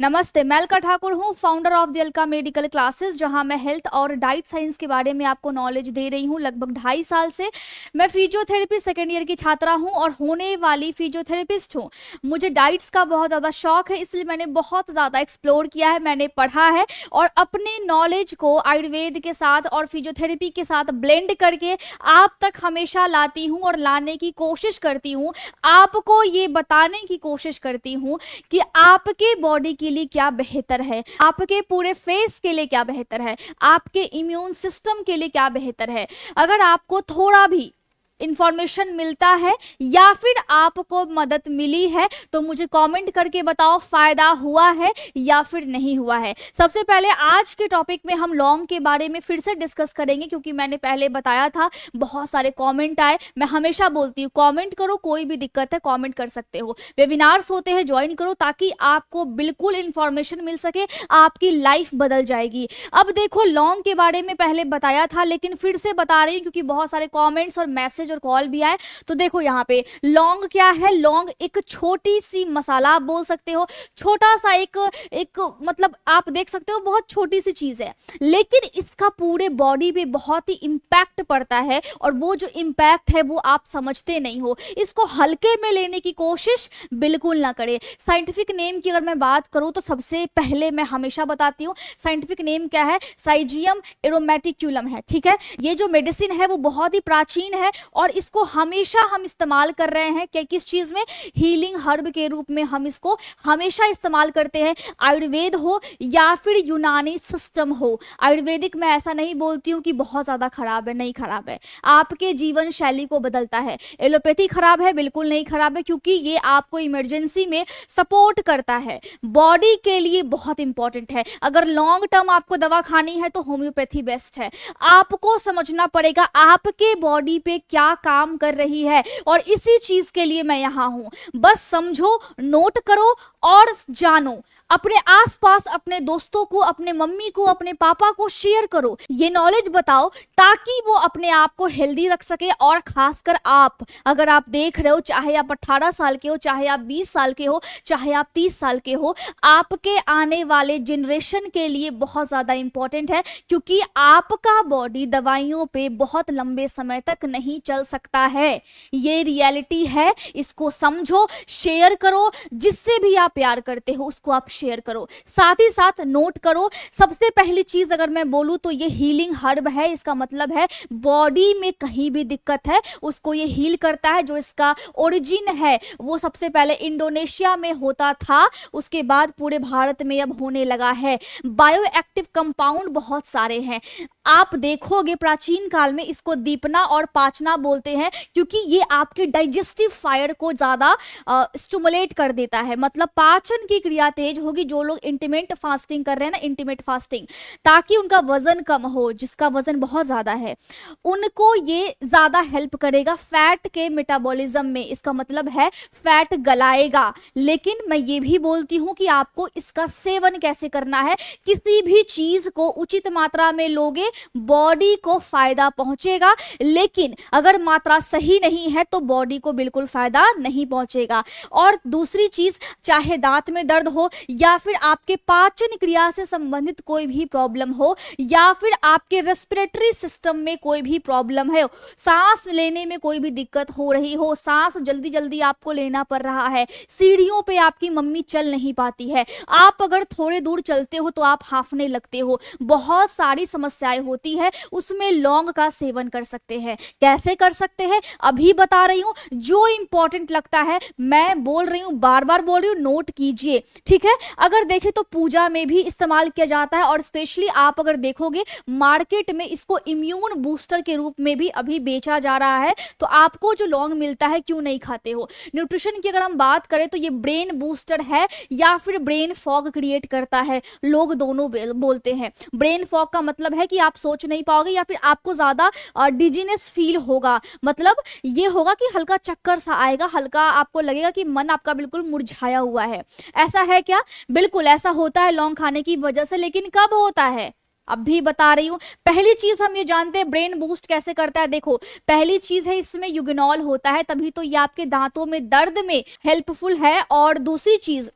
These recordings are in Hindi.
नमस्ते, मैं अलका ठाकुर हूँ, founder of the Alka medical classes, जहां मैं हेल्थ और डाइट साइंस के बारे में आपको नॉलेज दे रही हूँ लगभग 2.5 साल से। मैं फिजियोथेरेपी सेकेंड ईयर की छात्रा हूँ और होने वाली फिजियोथेरेपिस्ट हूँ। मुझे डाइट्स का बहुत ज़्यादा शौक है, इसलिए मैंने बहुत ज़्यादा एक्सप्लोर किया है, मैंने पढ़ा है और अपने नॉलेज को आयुर्वेद के साथ और फिजियोथेरेपी के साथ ब्लेंड करके आप तक हमेशा लाती हूँ और लाने की कोशिश करती हूँ। आपको ये बताने की कोशिश करती हूँ कि आपके बॉडी के लिए क्या बेहतर है, आपके पूरे फेस के लिए क्या बेहतर है, आपके इम्यून सिस्टम के लिए क्या बेहतर है। अगर आपको थोड़ा भी इंफॉर्मेशन मिलता है या फिर आपको मदद मिली है तो मुझे कमेंट करके बताओ फायदा हुआ है या फिर नहीं हुआ है। सबसे पहले आज के टॉपिक में हम लौंग के बारे में फिर से डिस्कस करेंगे, क्योंकि मैंने पहले बताया था बहुत सारे कमेंट आए। मैं हमेशा बोलती हूँ कमेंट करो, कोई भी दिक्कत है कमेंट कर सकते हो। वेबिनार्स होते हैं ज्वाइन करो ताकि आपको बिल्कुल इंफॉर्मेशन मिल सके, आपकी लाइफ बदल जाएगी। अब देखो, लौंग के बारे में पहले बताया था लेकिन फिर से बता रही हूँ क्योंकि बहुत सारे कॉमेंट्स और मैसेज और कॉल भी आए। तो देखो यहाँ पे लौंग क्या है। लौंग एक छोटी सी मसाला आप बोल सकते हो, छोटा सा एक मतलब आप देख सकते हो बहुत छोटी सी चीज है, लेकिन इसका पूरे बॉडी पे बहुत ही इंपैक्ट पड़ता है और वो जो इंपैक्ट है वो आप समझते नहीं हो। इसको हल्के में लेने की कोशिश बिल्कुल ना करें। साइंटिफिक नेम की अगर मैं बात करूं तो सबसे पहले मैं हमेशा बताती हूँ साइंटिफिक नेम क्या है। साइजियम एरोमेटिक्यूलम है, ठीक है। ये जो मेडिसिन है वो बहुत ही प्राचीन है और इसको हमेशा हम इस्तेमाल कर रहे हैं कि किस चीज में, हीलिंग हर्ब के रूप में हम इसको हमेशा इस्तेमाल करते हैं। आयुर्वेद हो या फिर यूनानी सिस्टम हो, आयुर्वेदिक मैं ऐसा नहीं बोलती हूँ कि बहुत ज्यादा खराब है, नहीं खराब है, आपके जीवन शैली को बदलता है। एलोपैथी खराब है, बिल्कुल नहीं खराब है, क्योंकि ये आपको इमरजेंसी में सपोर्ट करता है, बॉडी के लिए बहुत इंपॉर्टेंट है। अगर लॉन्ग टर्म आपको दवा खानी है तो होम्योपैथी बेस्ट है। आपको समझना पड़ेगा आपके बॉडी पे क्या काम कर रही है और इसी चीज के लिए मैं यहां हूं। बस समझो, नोट करो और जानो। अपने आसपास अपने दोस्तों को, अपने मम्मी को, अपने पापा को शेयर करो, ये नॉलेज बताओ ताकि वो अपने आप को हेल्दी रख सके। और खासकर आप, अगर आप देख रहे हो, चाहे आप 18 साल के हो, चाहे आप 20 साल के हो, चाहे आप 30 साल के हो, आपके आने वाले जनरेशन के लिए बहुत ज्यादा इंपॉर्टेंट है, क्योंकि आपका बॉडी दवाइयों पे बहुत लंबे समय तक नहीं चल सकता है। ये रियलिटी है, इसको समझो, शेयर करो। जिससे भी आप प्यार करते हो उसको आप शेयर करो, साथ ही साथ नोट करो। सबसे पहली चीज अगर मैं बोलूं तो ये हीलिंग हर्ब है। इसका मतलब है बॉडी में कहीं भी दिक्कत है उसको ये हील करता है। जो इसका ओरिजिन है वो सबसे पहले इंडोनेशिया में होता था, उसके बाद पूरे भारत में अब होने लगा है। बायो एक्टिव कंपाउंड बहुत सारे हैं, आप देखोगे प्राचीन काल में इसको दीपना और पाचना बोलते हैं, क्योंकि ये आपके डाइजेस्टिव फायर को ज्यादा स्टिमुलेट कर देता है। मतलब पाचन की क्रिया तेज होगी। जो लोग इंटीमेट फास्टिंग कर रहे हैं ना, इंटीमेट फास्टिंग, ताकि उनका वजन कम हो, जिसका वजन बहुत ज्यादा है उनको ये ज्यादा हेल्प करेगा फैट के मेटाबॉलिज्म में। इसका मतलब है फैट गलाएगा। लेकिन मैं ये भी बोलती हूं कि आपको इसका सेवन कैसे करना है। किसी भी चीज को उचित मात्रा में लोगे बॉडी को फायदा पहुंचेगा, लेकिन अगर मात्रा सही नहीं है तो बॉडी को बिल्कुल फायदा नहीं पहुंचेगा। और दूसरी चीज, चाहे दांत में दर्द हो या फिर आपके पाचन क्रिया से संबंधित कोई भी प्रॉब्लम हो या फिर आपके रेस्पिरेटरी सिस्टम में कोई भी प्रॉब्लम है, सांस लेने में कोई भी दिक्कत हो रही हो, सांस जल्दी जल्दी आपको लेना पड़ रहा है, सीढ़ियों पे आपकी मम्मी चल नहीं पाती है, आप अगर थोड़े दूर चलते हो तो आप हांफने लगते हो, बहुत सारी समस्याएं होती है, उसमें लौंग का सेवन कर सकते हैं। कैसे कर सकते हैं अभी बता रही हूं। जो इंपॉर्टेंट लगता है मैं बोल रही हूं, बार बार बोल रही हूं, नोट कीजिए, ठीक है। अगर देखें तो पूजा में भी इस्तेमाल किया जाता है और स्पेशली आप अगर देखोगे मार्केट में इसको इम्यून बूस्टर के रूप में भी अभी बेचा जा रहा है। तो आपको जो लौंग मिलता है क्यों नहीं खाते हो। न्यूट्रिशन की अगर हम बात करें तो ये ब्रेन बूस्टर है या फिर ब्रेन फॉग क्रिएट करता है, लोग दोनों बोलते हैं। ब्रेन फॉग का मतलब है कि आप सोच नहीं पाओगे या फिर आपको ज्यादा डिजीनेस फील होगा, मतलब ये होगा कि हल्का चक्कर सा आएगा, हल्का आपको लगेगा कि मन आपका बिल्कुल मुरझाया हुआ है। ऐसा है क्या? बिल्कुल ऐसा होता है लौंग खाने की वजह से, लेकिन कब होता है अब भी बता रही हूं। पहली चीज हम ये जानते हैं ब्रेन बूस्ट कैसे करता है। देखो, पहली चीज है इसमें यूगेनॉल होता है, तभी तो ये आपके दांतों में दर्द में हेल्पफुल है। और दूसरी चीज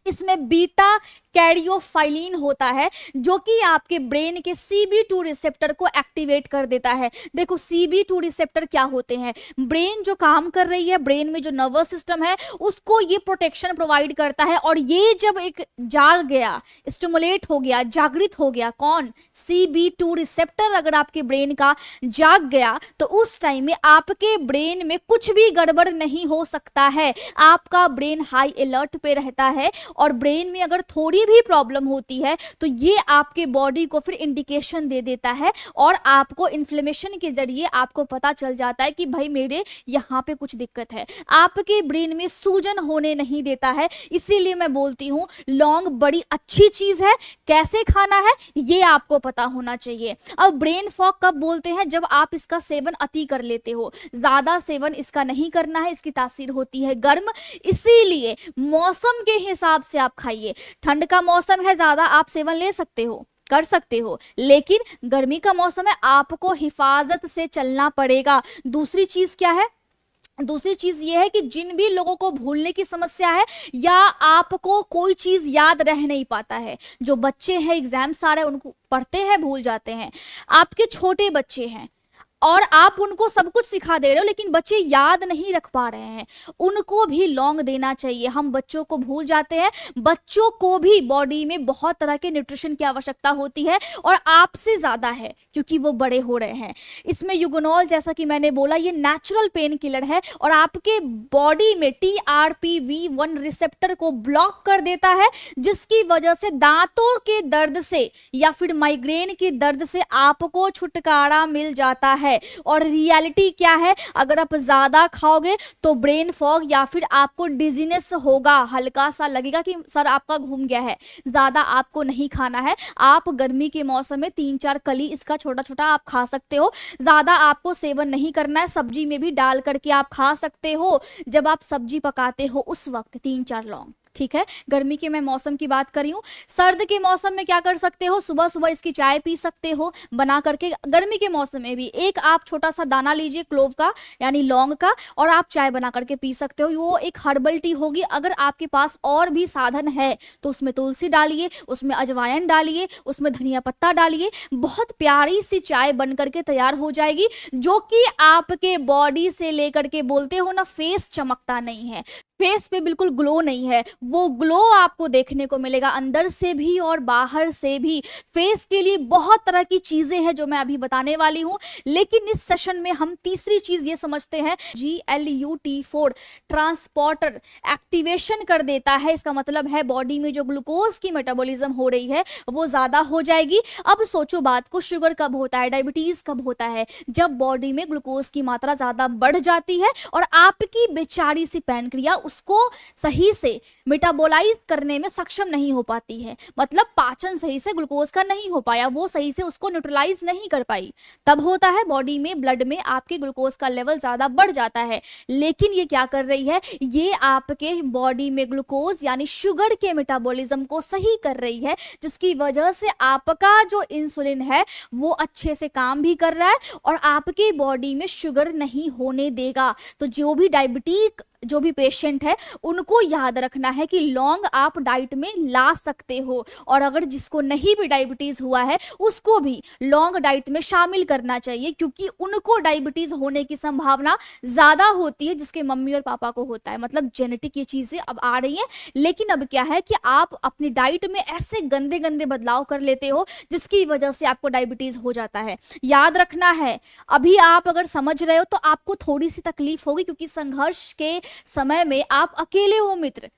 इसमें बीटा कैरियोफाइलिन होता है जो कि आपके ब्रेन के CB2 रिसेप्टर को एक्टिवेट कर देता है। देखो CB2 रिसेप्टर क्या होते हैं, ब्रेन जो काम कर रही है, ब्रेन में जो नर्वस सिस्टम है उसको ये प्रोटेक्शन प्रोवाइड करता है। और ये जब एक जाग गया, स्टिमुलेट हो गया, जागृत हो गया, कौन, CB2 रिसेप्टर अगर आपके ब्रेन का जाग गया तो उस टाइम में आपके ब्रेन में कुछ भी गड़बड़ नहीं हो सकता है। आपका ब्रेन हाई अलर्ट पे रहता है और ब्रेन में अगर थोड़ी भी प्रॉब्लम होती है तो ये आपके बॉडी को फिर इंडिकेशन दे देता है और आपको इन्फ्लेमेशन के जरिए आपको पता चल जाता है कि भाई मेरे यहाँ पे कुछ दिक्कत है। आपके ब्रेन में सूजन होने नहीं देता है। इसीलिए मैं बोलती हूँ लौंग बड़ी अच्छी चीज है। कैसे खाना है ये आपको पता होना चाहिए। अब ब्रेन फॉग कब बोलते हैं, जब आप इसका सेवन अति कर लेते हो। ज्यादा सेवन इसका नहीं करना है, इसकी तासीर होती है गर्म, इसीलिए मौसम के हिसाब से आप खाइए। ठंड का मौसम है, ज्यादा आप सेवन ले सकते हो, कर सकते हो, लेकिन गर्मी का मौसम है, आपको हिफाजत से चलना पड़ेगा। दूसरी चीज क्या है, दूसरी चीज ये है कि जिन भी लोगों को भूलने की समस्या है या आपको कोई चीज याद रह नहीं पाता है, जो बच्चे हैं एग्जाम्स आ रहे हैं उनको पढ़ते हैं भूल जाते हैं, आपके छोटे बच्चे हैं और आप उनको सब कुछ सिखा दे रहे हो लेकिन बच्चे याद नहीं रख पा रहे हैं, उनको भी लौंग देना चाहिए। हम बच्चों को भूल जाते हैं, बच्चों को भी बॉडी में बहुत तरह के न्यूट्रिशन की आवश्यकता होती है और आपसे ज्यादा है क्योंकि वो बड़े हो रहे हैं। इसमें यूगोनॉल जैसा कि मैंने बोला ये नेचुरल पेन किलर है और आपके बॉडी में TRPV1 रिसेप्टर को ब्लॉक कर देता है, जिसकी वजह से दांतों के दर्द से या फिर माइग्रेन के दर्द से आपको छुटकारा मिल जाता है। और रियलिटी क्या है, अगर आप ज्यादा खाओगे तो ब्रेन फॉग या फिर आपको डिजीनेस होगा, हल्का सा लगेगा कि सर आपका घूम गया है। ज्यादा आपको नहीं खाना है। आप गर्मी के मौसम में 3-4 कली इसका छोटा छोटा आप खा सकते हो। ज्यादा आपको सेवन नहीं करना है, सब्जी में भी डाल करके आप खा सकते हो। जब आप सब्जी पकाते हो उस वक्त 3-4 लौंग, ठीक है। गर्मी के मैं मौसम की बात कर रही हूँ। सर्द के मौसम में क्या कर सकते हो, सुबह सुबह इसकी चाय पी सकते हो बना करके। गर्मी के मौसम में भी एक आप छोटा सा दाना लीजिए क्लोव का यानी लौंग का और आप चाय बना करके पी सकते हो। वो एक हर्बल टी होगी। अगर आपके पास और भी साधन है तो उसमें तुलसी डालिए, उसमें अजवाइन डालिए, उसमें धनिया पत्ता डालिए, बहुत प्यारी सी चाय बन करके तैयार हो जाएगी, जो कि आपके बॉडी से लेकर के बोलते हो ना फेस चमकता नहीं है, फेस पे बिल्कुल ग्लो नहीं है, वो ग्लो आपको देखने को मिलेगा अंदर से भी और बाहर से भी। फेस के लिए बहुत तरह की चीजें हैं जो मैं अभी बताने वाली हूं, लेकिन इस सेशन में हम तीसरी चीज ये समझते हैं, GLUT4 ट्रांसपोर्टर एक्टिवेशन कर देता है। इसका मतलब है बॉडी में जो ग्लूकोज की मेटाबॉलिज्म हो रही है वो ज्यादा हो जाएगी। अब सोचो बात को, शुगर कब होता है, डायबिटीज कब होता है, जब बॉडी में ग्लूकोज की मात्रा ज्यादा बढ़ जाती है और आपकी बेचारी सी पैनक्रिया उसको सही से मेटाबोलाइज करने में सक्षम नहीं हो पाती है। मतलब पाचन सही से ग्लूकोज का नहीं हो पाया, वो सही से उसको न्यूट्रलाइज नहीं कर पाई, तब होता है बॉडी में ब्लड में आपके ग्लूकोज का लेवल ज्यादा बढ़ जाता है। लेकिन ये क्या कर रही है, ये आपके बॉडी में ग्लूकोज यानी शुगर के मेटाबॉलिज्म को सही कर रही है, जिसकी वजह से आपका जो इंसुलिन है वो अच्छे से काम भी कर रहा है और आपके बॉडी में शुगर नहीं होने देगा। तो जो भी डायबिटीज जो भी पेशेंट है उनको याद रखना है कि लौंग आप डाइट में ला सकते हो, और अगर जिसको नहीं भी डायबिटीज हुआ है उसको भी लौंग डाइट में शामिल करना चाहिए, क्योंकि उनको डायबिटीज होने की संभावना ज्यादा होती है जिसके मम्मी और पापा को होता है। मतलब जेनेटिक ये चीजें अब आ रही हैं। लेकिन अब क्या है कि आप अपनी डाइट में ऐसे गंदे गंदे बदलाव कर लेते हो जिसकी वजह से आपको डायबिटीज हो जाता है। याद रखना है, अभी आप अगर समझ रहे हो तो आपको थोड़ी सी तकलीफ होगी, क्योंकि संघर्ष के समय में आप अकेले हो मित्र,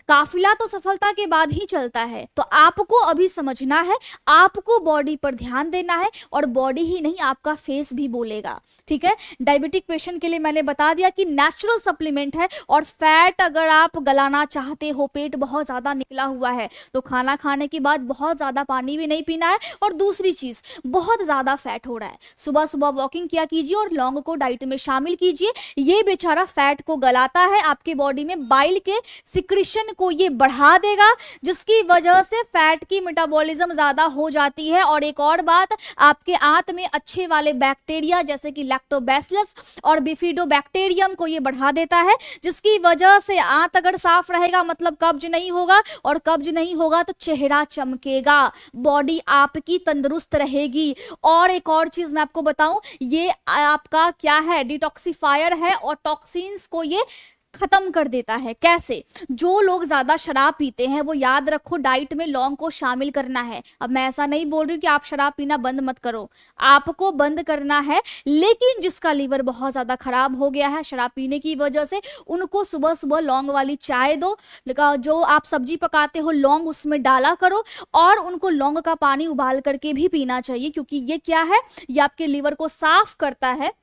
काफिला तो सफलता के बाद ही चलता है। तो आपको अभी समझना है, आपको बॉडी पर ध्यान देना है और बॉडी ही नहीं आपका फेस भी बोलेगा, ठीक है। डायबिटिक पेशेंट के लिए मैंने बता दिया कि नेचुरल सप्लीमेंट है। और फैट अगर आप गलाना चाहते हो, पेट बहुत ज्यादा निकला हुआ है तो खाना खाने के बाद बहुत ज्यादा पानी भी नहीं पीना है। और दूसरी चीज, बहुत ज्यादा फैट हो रहा है, सुबह सुबह वॉकिंग किया कीजिए और लौंग को डाइट में शामिल कीजिए। ये बेचारा फैट को गलाता है, आपके बॉडी में बाइल के सिक्रीशन को ये बढ़ा देगा, जिसकी वजह से फैट की मेटाबॉलिज्म ज्यादा हो जाती है। और एक और बात, आपके आंत में अच्छे वाले बैक्टीरिया जैसे कि लैक्टोबैसिलस और बिफिडोबैक्टीरियम को ये बढ़ा देता है, जिसकी वजह से आंत अगर साफ रहेगा मतलब कब्ज नहीं होगा, और कब्ज नहीं होगा तो चेहरा चमकेगा, बॉडी आपकी तंदुरुस्त रहेगी। और एक और चीज मैं आपको बताऊं, ये आपका क्या है, डिटॉक्सिफायर है और टॉक्सिन्स को ये खत्म कर देता है। कैसे? जो लोग ज्यादा शराब पीते हैं वो याद रखो डाइट में लौंग को शामिल करना है। अब मैं ऐसा नहीं बोल रही हूँ कि आप शराब पीना बंद मत करो, आपको बंद करना है, लेकिन जिसका लीवर बहुत ज्यादा खराब हो गया है शराब पीने की वजह से, उनको सुबह सुबह लौंग वाली चाय दो, जो आप सब्जी पकाते हो लौंग उसमें डाला करो, और उनको लौंग का पानी उबाल करके भी पीना चाहिए, क्योंकि ये क्या है, ये आपके लीवर को साफ करता है,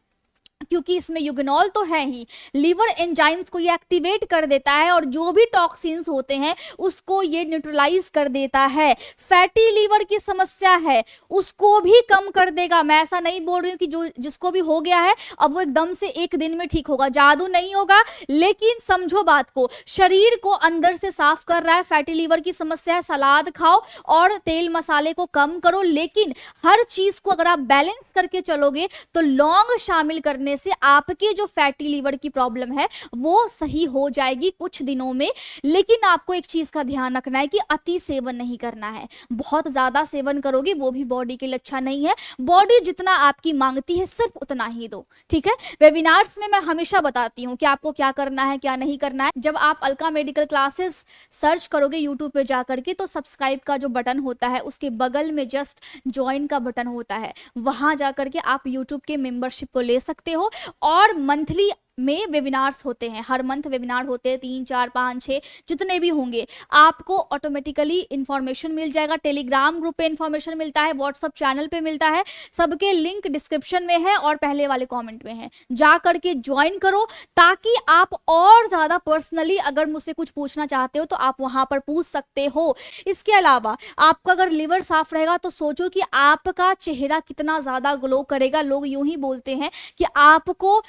क्योंकि इसमें यूग्नॉल तो है ही, लीवर एंजाइम्स को ये एक्टिवेट कर देता है और जो भी टॉक्सिन्स होते हैं उसको ये न्यूट्रलाइज कर देता है। फैटी लीवर की समस्या है उसको भी कम कर देगा। मैं ऐसा नहीं बोल रही हूँ कि जो जिसको भी हो गया है अब वो एकदम से एक दिन में ठीक होगा, जादू नहीं होगा, लेकिन समझो बात को, शरीर को अंदर से साफ कर रहा है। फैटी लीवर की समस्या है, सलाद खाओ और तेल मसाले को कम करो, लेकिन हर चीज को अगर आप बैलेंस करके चलोगे तो लौंग शामिल करने से आपके जो फैटी लीवर की प्रॉब्लम है वो सही हो जाएगी कुछ दिनों में। लेकिन आपको एक चीज का ध्यान रखना है कि अति सेवन नहीं करना है, बहुत ज्यादा सेवन करोगे वो भी बॉडी के लिए अच्छा नहीं है। बॉडी जितना आपकी मांगती है सिर्फ उतना ही दो, ठीक है। वेबिनार्स में मैं हमेशा बताती हूँ कि आपको क्या करना है क्या नहीं करना है। जब आप अलका मेडिकल क्लासेस सर्च करोगे यूट्यूब पे जाकर के, तो सब्सक्राइब का जो बटन होता है उसके बगल में जस्ट ज्वाइन का बटन होता है, वहां जाकर के आप यूट्यूब के मेंबरशिप को ले सकते हो। और मंथली में वेबिनार्स होते हैं, हर मंथ वेबिनार होते हैं, 3 4 5 6 जितने भी होंगे, आपको ऑटोमेटिकली इंफॉर्मेशन मिल जाएगा। टेलीग्राम ग्रुप पे इंफॉर्मेशन मिलता है, व्हाट्सएप चैनल पे मिलता है, सबके लिंक डिस्क्रिप्शन में है और पहले वाले कमेंट में है, जा करके ज्वाइन करो, ताकि आप और ज्यादा पर्सनली अगर मुझसे कुछ पूछना चाहते हो तो आप वहां पर पूछ सकते हो। इसके अलावा आपका अगर लिवर साफ रहेगा तो सोचो कि आपका चेहरा कितना ज्यादा ग्लो करेगा। लोग यूं ही बोलते हैं कि आपको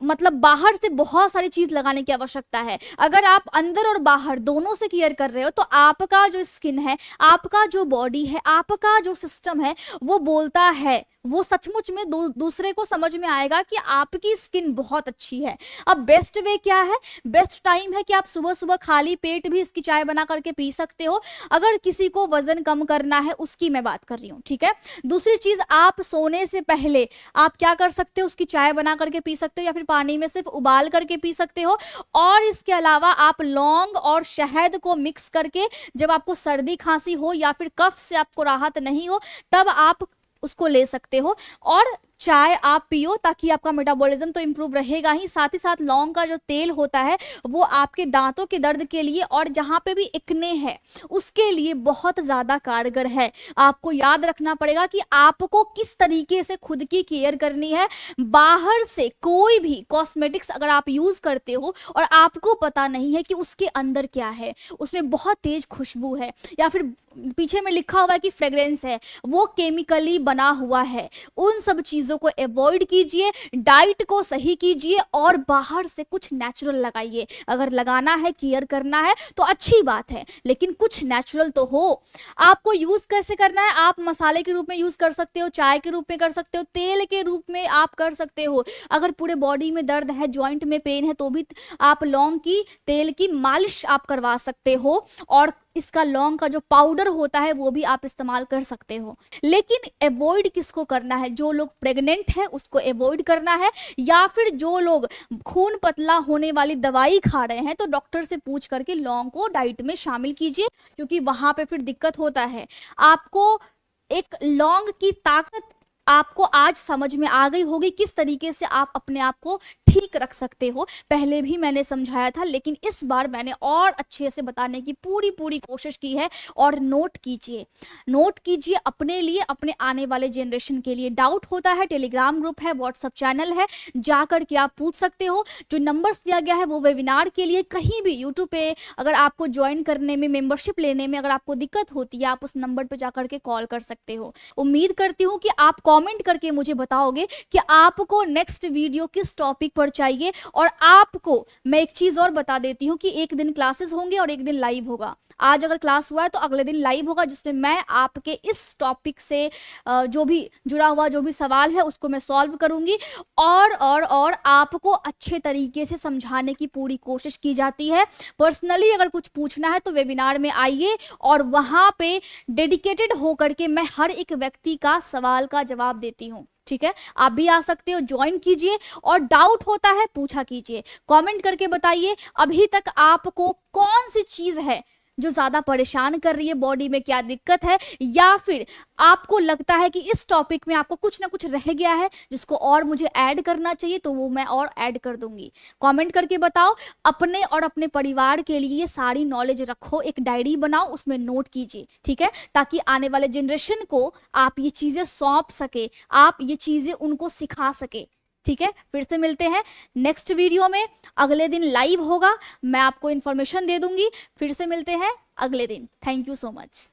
मतलब बाहर से बहुत सारी चीज लगाने की आवश्यकता है, अगर आप अंदर और बाहर दोनों से केयर कर रहे हो तो आपका जो स्किन है, आपका जो बॉडी है, आपका जो सिस्टम है वो बोलता है, वो सचमुच में दूसरे को समझ में आएगा कि आपकी स्किन बहुत अच्छी है। अब बेस्ट वे क्या है, बेस्ट टाइम है कि आप सुबह सुबह खाली पेट भी इसकी चाय बना करके पी सकते हो, अगर किसी को वजन कम करना है उसकी मैं बात कर रही हूँ, ठीक है। दूसरी चीज, आप सोने से पहले आप क्या कर सकते हो, उसकी चाय बना करके पी सकते हो या फिर पानी में सिर्फ उबाल करके पी सकते हो। और इसके अलावा आप लौंग और शहद को मिक्स करके जब आपको सर्दी खांसी हो या फिर कफ से आपको राहत नहीं हो तब आप उसको ले सकते हो और चाय आप पियो, ताकि आपका मेटाबॉलिज्म तो इंप्रूव रहेगा ही, साथ ही साथ लौंग का जो तेल होता है वो आपके दांतों के दर्द के लिए और जहां पे भी एक्ने है उसके लिए बहुत ज्यादा कारगर है। आपको याद रखना पड़ेगा कि आपको किस तरीके से खुद की केयर करनी है। बाहर से कोई भी कॉस्मेटिक्स अगर आप यूज करते हो और आपको पता नहीं है कि उसके अंदर क्या है, उसमें बहुत तेज खुशबू है या फिर पीछे में लिखा हुआ है कि फ्रेग्रेंस है, वो केमिकली बना हुआ है, उन सब चीजों को अवॉइड कीजिए, डाइट को सही कीजिए और बाहर से कुछ नेचुरल लगाइए। अगर लगाना है, केयर करना है तो अच्छी बात है, लेकिन कुछ नेचुरल तो हो। आपको यूज कैसे करना है, आप मसाले के रूप में यूज कर सकते हो, चाय के रूप में कर सकते हो, तेल के रूप में आप कर सकते हो। अगर पूरे बॉडी में दर्द है, जॉइंट में पेन है तो भी आप लौंग की तेल की मालिश आप करवा सकते हो और इसका लौंग का जो पाउडर होता है वो भी आप इस्तेमाल कर सकते हो। लेकिन अवॉइड किसको करना है, जो लोग प्रेग्नेंट है उसको अवॉइड करना है, या फिर जो लोग खून पतला होने वाली दवाई खा रहे हैं तो डॉक्टर से पूछ करके लौंग को डाइट में शामिल कीजिए, क्योंकि वहां पे फिर दिक्कत होता है। आपको एक लौंग की ताकत आपको आज समझ में आ गई होगी, किस तरीके से आप अपने आप को ठीक रख सकते हो। पहले भी मैंने समझाया था, लेकिन इस बार मैंने और अच्छे से बताने की पूरी कोशिश की है। और नोट कीजिए अपने लिए, अपने आने वाले जनरेशन के लिए। डाउट होता है, टेलीग्राम ग्रुप है, व्हाट्सएप चैनल है, जाकर के आप पूछ सकते हो। जो नंबर्स दिया गया है वो वेबिनार के लिए, कहीं भी यूट्यूब पे अगर आपको ज्वाइन करने में, मेंबरशिप लेने में अगर आपको दिक्कत होती है, आप उस नंबर पे जाकर के कॉल कर सकते हो। उम्मीद करती हूँ कि आप कमेंट करके मुझे बताओगे कि आपको नेक्स्ट वीडियो किस टॉपिक पर चाहिए। और आपको मैं एक चीज और बता देती हूँ कि एक दिन क्लासेस होंगे और एक दिन लाइव होगा। आज अगर क्लास हुआ है तो अगले दिन लाइव होगा, जिसमें मैं आपके इस टॉपिक से जो भी जुड़ा हुआ जो भी सवाल है उसको मैं सॉल्व करूंगी। और आपको अच्छे तरीके से समझाने की पूरी कोशिश की जाती है। पर्सनली अगर कुछ पूछना है तो वेबिनार में आइए, और वहां पे डेडिकेटेड होकर के मैं हर एक व्यक्ति का सवाल का जवाब देती हूँ। ठीक है, आप भी आ सकते हो, ज्वाइन कीजिए, और डाउट होता है पूछा कीजिए। कमेंट करके बताइए अभी तक आपको कौन सी चीज है जो ज्यादा परेशान कर रही है, बॉडी में क्या दिक्कत है, या फिर आपको लगता है कि इस टॉपिक में आपको कुछ ना कुछ रह गया है जिसको और मुझे ऐड करना चाहिए, तो वो मैं और ऐड कर दूंगी। कमेंट करके बताओ। अपने और अपने परिवार के लिए ये सारी नॉलेज रखो, एक डायरी बनाओ, उसमें नोट कीजिए। ठीक है, ताकि आने वाले जनरेशन को आप ये चीजें सौंप सके, आप ये चीजें उनको सिखा सके। ठीक है, फिर से मिलते हैं नेक्स्ट वीडियो में। अगले दिन लाइव होगा, मैं आपको इंफॉर्मेशन दे दूंगी। फिर से मिलते हैं अगले दिन। Thank you so much.